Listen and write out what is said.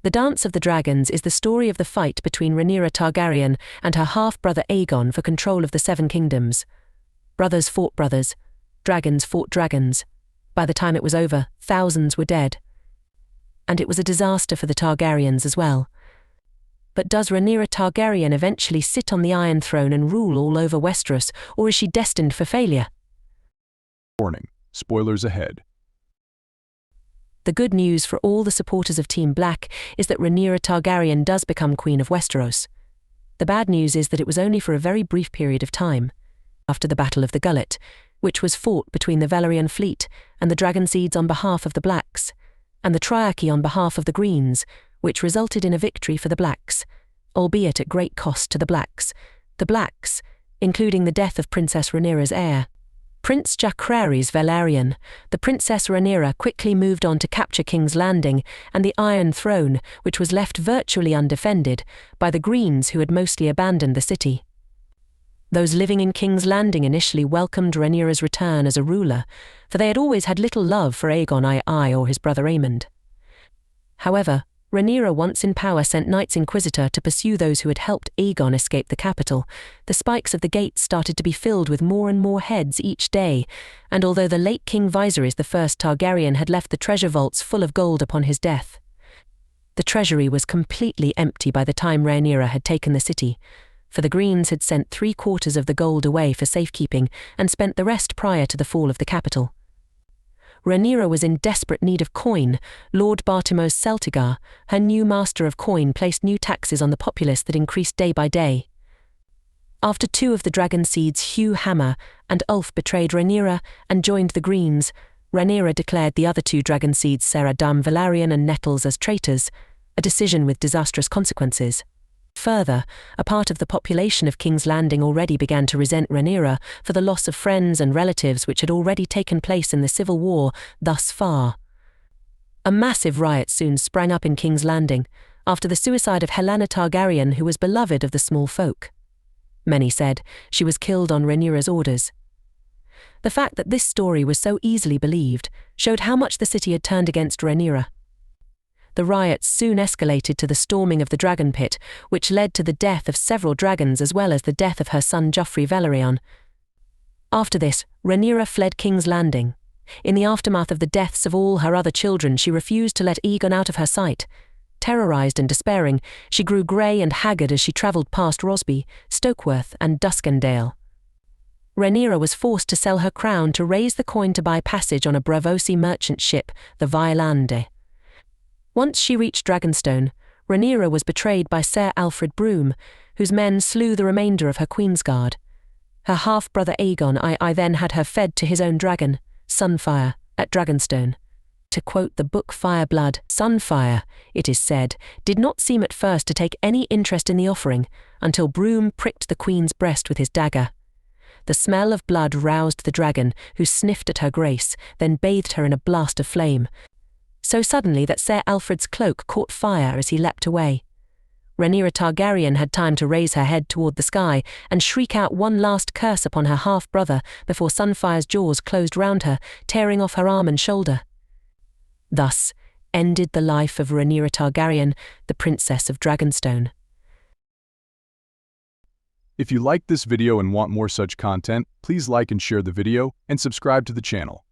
The Dance of the Dragons is the story of the fight between Rhaenyra Targaryen and her half-brother Aegon for control of the Seven Kingdoms. Brothers fought brothers, dragons fought dragons. By the time it was over, thousands were dead. And it was a disaster for the Targaryens as well. But does Rhaenyra Targaryen eventually sit on the Iron Throne and rule all over Westeros, or is she destined for failure? Warning: spoilers ahead. The good news for all the supporters of Team Black is that Rhaenyra Targaryen does become Queen of Westeros. The bad news is that it was only for a very brief period of time, after the Battle of the Gullet, which was fought between the Valyrian fleet and the Dragonseeds on behalf of the Blacks, and the Triarchy on behalf of the Greens, which resulted in a victory for the Blacks, albeit at great cost to the Blacks. The Blacks, including the death of Princess Rhaenyra's heir, Prince Jacaerys Velaryon. The Princess Rhaenyra quickly moved on to capture King's Landing and the Iron Throne, which was left virtually undefended by the Greens, who had mostly abandoned the city. Those living in King's Landing initially welcomed Rhaenyra's return as a ruler, for they had always had little love for Aegon II or his brother Aemond. However, Rhaenyra, once in power, sent Knights Inquisitor to pursue those who had helped Aegon escape the capital. The spikes of the gates started to be filled with more and more heads each day, and although the late King Viserys I Targaryen had left the treasure vaults full of gold upon his death, the treasury was completely empty by the time Rhaenyra had taken the city, for the Greens had sent 3/4 of the gold away for safekeeping and spent the rest prior to the fall of the capital. Rhaenyra was in desperate need of coin. Lord Bartimos Celtigar, her new master of coin, placed new taxes on the populace that increased day by day. After 2 of the Dragonseeds, Hugh Hammer and Ulf, betrayed Rhaenyra and joined the Greens, Rhaenyra declared the other 2 Dragonseeds, Serra Dam Velaryon and Nettles, as traitors, a decision with disastrous consequences. Further, a part of the population of King's Landing already began to resent Rhaenyra for the loss of friends and relatives which had already taken place in the civil war thus far. A massive riot soon sprang up in King's Landing after the suicide of Rhaenyra Targaryen, who was beloved of the small folk. Many said she was killed on Rhaenyra's orders. The fact that this story was so easily believed showed how much the city had turned against Rhaenyra. The riots soon escalated to the storming of the dragon pit, which led to the death of several dragons as well as the death of her son Joffrey Velaryon. After this, Rhaenyra fled King's Landing. In the aftermath of the deaths of all her other children, she refused to let Aegon out of her sight. Terrorized and despairing, she grew grey and haggard as she travelled past Rosby, Stokeworth and Duskendale. Rhaenyra was forced to sell her crown to raise the coin to buy passage on a Braavosi merchant ship, the Violande. Once she reached Dragonstone, Rhaenyra was betrayed by Ser Alfred Broom, whose men slew the remainder of her Queensguard. Her half-brother Aegon II then had her fed to his own dragon, Sunfire, at Dragonstone. To quote the book Fireblood, Sunfire, it is said, did not seem at first to take any interest in the offering until Broom pricked the queen's breast with his dagger. The smell of blood roused the dragon, who sniffed at her grace, then bathed her in a blast of flame, so suddenly that Ser Alfred's cloak caught fire as he leapt away. Rhaenyra Targaryen had time to raise her head toward the sky and shriek out one last curse upon her half-brother before Sunfire's jaws closed round her, tearing off her arm and shoulder. Thus ended the life of Rhaenyra Targaryen, the Princess of Dragonstone. If you liked this video and want more such content, please like and share the video and subscribe to the channel.